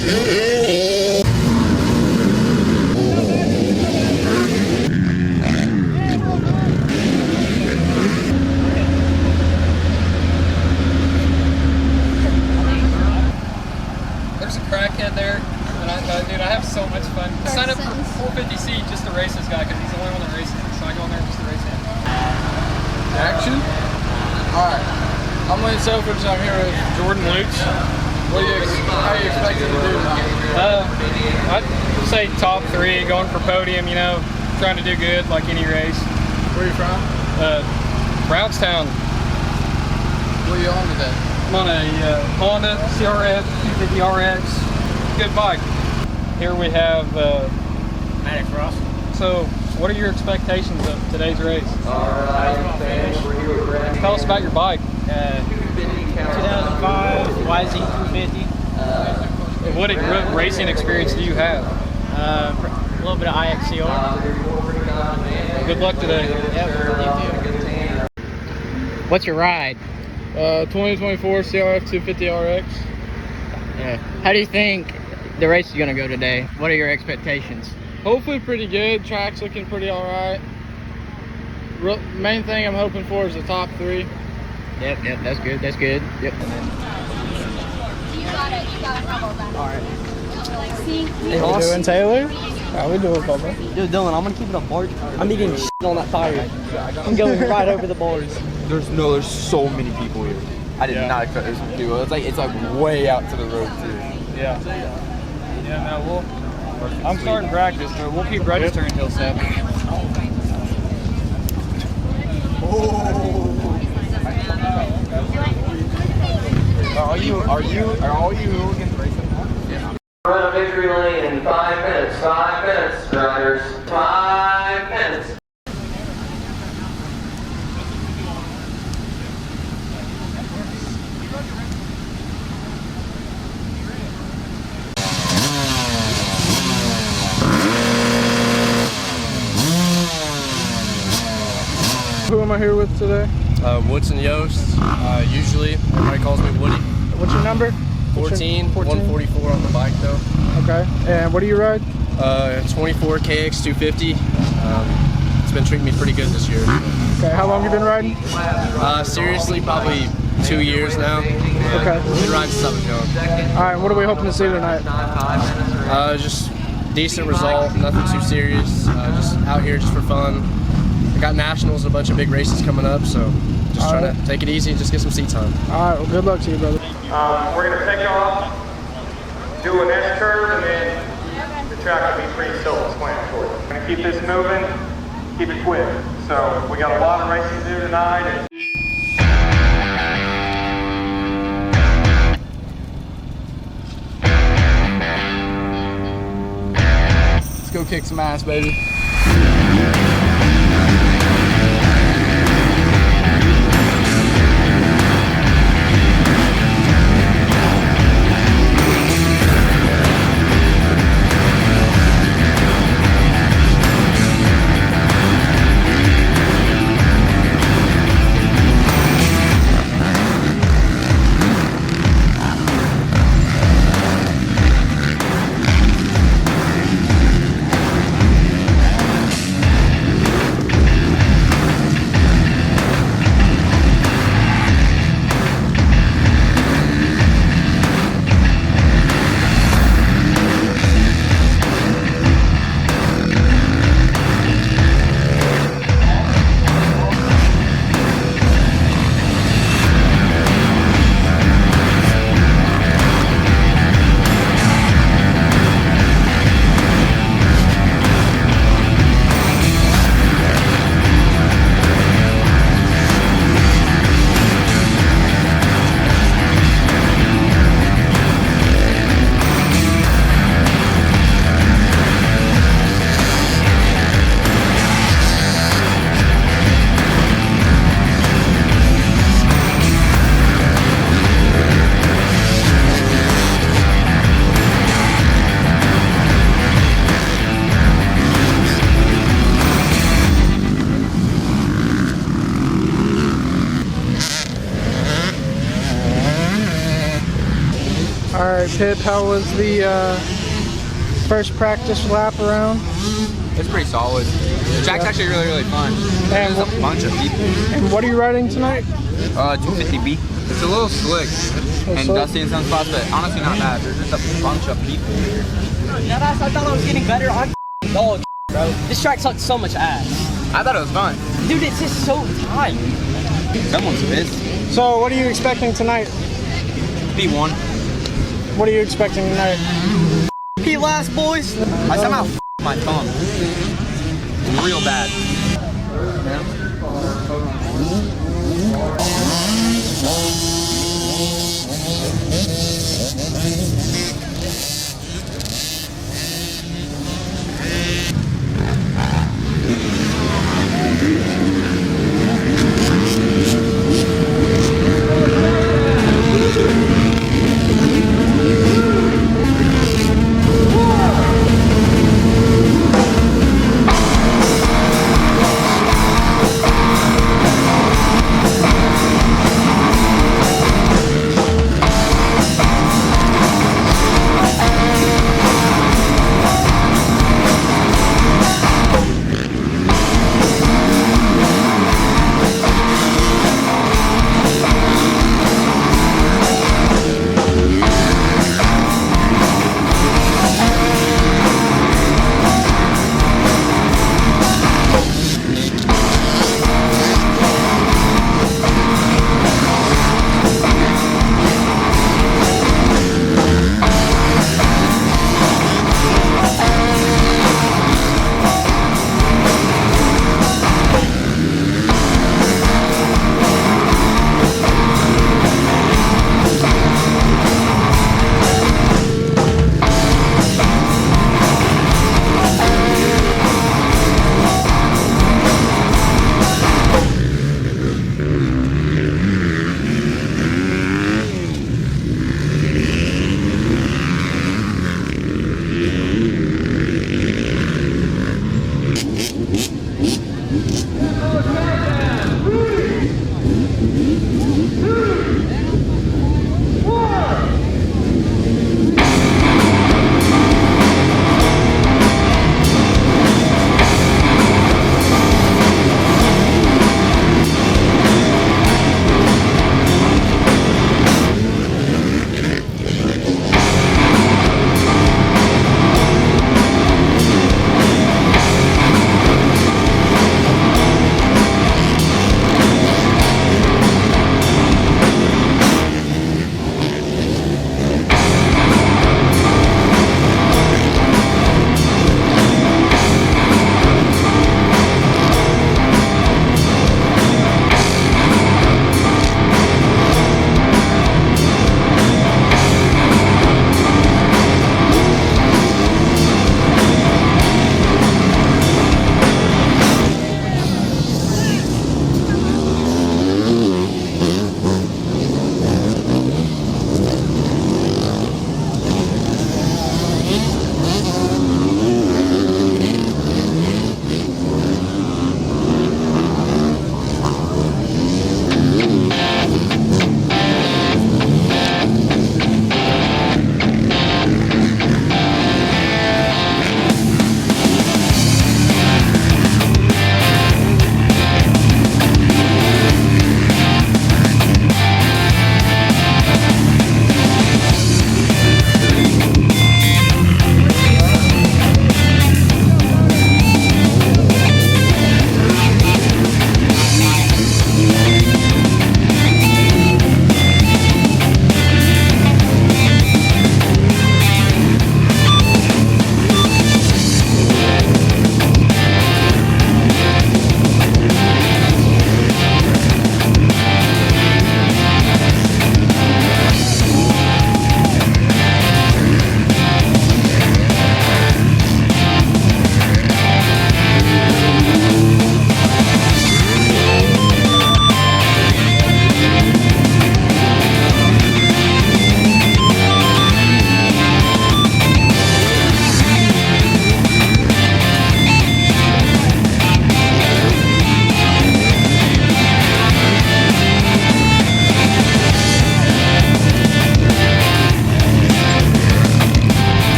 There's a crackhead there, and dude, I have so much fun. I signed up for 450C just to race this guy because he's the only one that races him. So I go in there just to race him. Action. Alright. I'm Lane Selfridge. I'm here with Jordan Lumix. How are you expecting to do tonight? I'd say top 3, going for podium, you know, trying to do good like any race. Where are you from? Brownstown. What are you on today? I'm on a Honda CRF 250RX. Good bike. Here we have Motocross. So, what are your expectations of today's race? Tell us about your bike. 2005 YZ250. What racing experience do you have? A little bit of IXCR. Good luck today. Yep, you too. What's your ride? 2024 CRF 250RX. Yeah. How do you think the race is going to go today? What are your expectations? Hopefully pretty good. Track's looking pretty alright. Main thing I'm hoping for is the top 3. Yep, that's good, Yep. You got it back. Alright. See? How you doing, Taylor? How we doing, Bubba? Dude, Dylan, I'm gonna keep it on board. I'm eating shit on that tire. I'm going right over the bars. There's so many people here. I did not expect this many people. It's like way out to the road too. Yeah, no, I'm starting practice, but we'll keep registering until 7. Are all you hooligans racing? Yeah. Run a victory lane in 5 minutes. 5 minutes, riders. 5 minutes. Who am I here with today? Woodson Yost. Usually, everybody calls me Woody. What's your number? 14, 144 on the bike though. Okay. And what do you ride? 24 KX 250. It's been treating me pretty good this year. Okay. How long have you been riding? Seriously, probably 2 years now. Okay. Been riding since I was young. All right. What are we hoping to see tonight? Just decent result, nothing too serious. Just out here just for fun. I got nationals and a bunch of big races coming up, so just trying to take it easy and just get some seat time. All right. Well, good luck to you, brother. We're going to take off, do an S-curve, and then the track will be pretty self-explanatory. We're going to keep this moving, keep it quick. So we got a lot of racing to do tonight. Let's go kick some ass, baby. tip, how was the first practice lap around? It's pretty solid. The track's actually really fun. And There's a bunch of people. And what are you riding tonight? 250B. It's a little slick and slick? dusty in some spots, but honestly not bad. There's just a bunch of people here. I thought I was getting better on dog, bro. This track sucked so much ass. I thought it was fun. Dude, it's just so tight. Someone's pissed. So what are you expecting tonight? P1. What are you expecting tonight? P last, boys. I somehow my tongue. Real bad.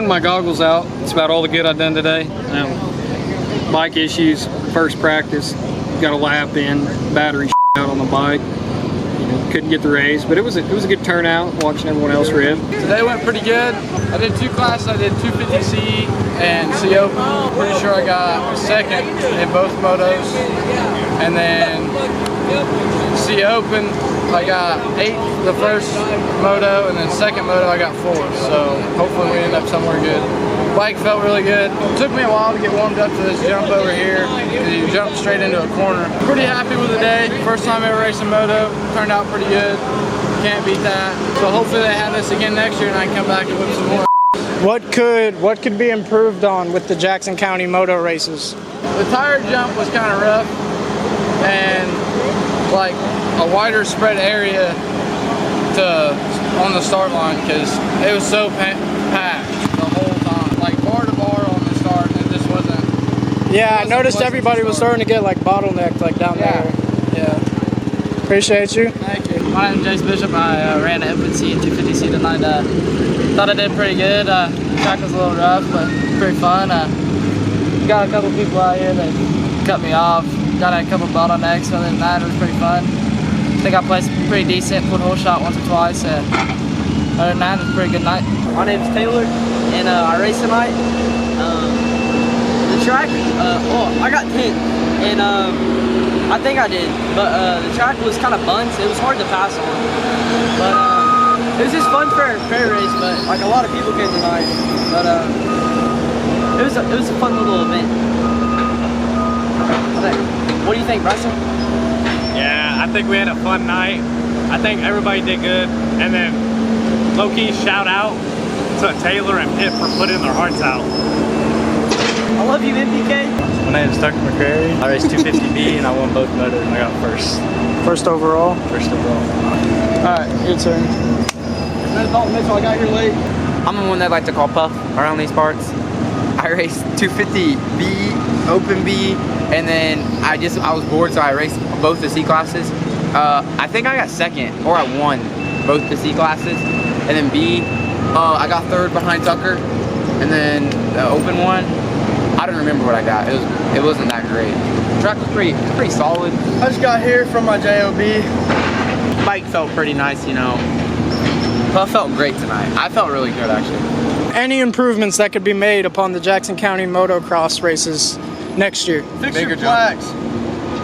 Putting my goggles out, it's about all the good I've done today. Bike issues, first practice, got a lap in, battery out on the bike. Couldn't get the race, but it was a good turnout watching everyone else rip. Today went pretty good. I did 2 classes. I did 250C and C Open. Pretty sure I got second in both motos. And then C Open, I got 8th the first moto, and then second moto I got 4th. So hopefully we end up somewhere good. Bike felt really good. It took me a while to get warmed up to this jump over here. You jump straight into a corner. Pretty happy with the day. First time ever racing moto. Turned out pretty good. Can't beat that. So hopefully they have this again next year and I can come back and whip some more. What could be improved on with the Jackson County moto races? The tire jump was kind of rough and like a wider spread area on the start line because it was so packed the whole time, like bar to bar on the start, and it just wasn't. Yeah, I noticed everybody was starting to get like bottlenecked like down there. Yeah. Appreciate you. Thank you. My name's Jace Bishop. I ran an FNC and 250C tonight. Thought I did pretty good. Track was a little rough, but pretty fun. Got a couple people out here that cut me off. Got a couple bottlenecks. Other than that, it was pretty fun. I think I placed pretty decent, put hole shot once or twice. Other than that, it was a pretty good night. My name's Taylor, and I raced tonight. The track, I got 10th, and I think I did, but the track was kind of bunched. It was hard to pass on, but it was just fun for a fair race. But like a lot of people came tonight, but it was a fun little event. What do you think, Bryson? Yeah, I think we had a fun night. I think everybody did good. And then low-key shout out to Taylor and Pitt for putting their hearts out. I love you, MPK. My name is Tucker McCrary. I raced 250B and I won both motos and I got first. First overall? First overall. Alright, your turn. Mitchell, I got here late. I'm the one that like to call Puff around these parts. I raced 250B, Open B, and then I was bored, so I raced both the C classes. I think I got second, or I won both the C classes. And then B, I got third behind Tucker. And then the Open one, I don't remember what I got. It wasn't that great. The track was pretty solid. I just got here from my JOB. Bike felt pretty nice, you know. Puff felt great tonight. I felt really good, actually. Any improvements that could be made upon the Jackson County motocross races next year? Fix your plaques.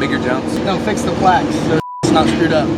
Bigger jumps. No, fix the plaques. They're not screwed up.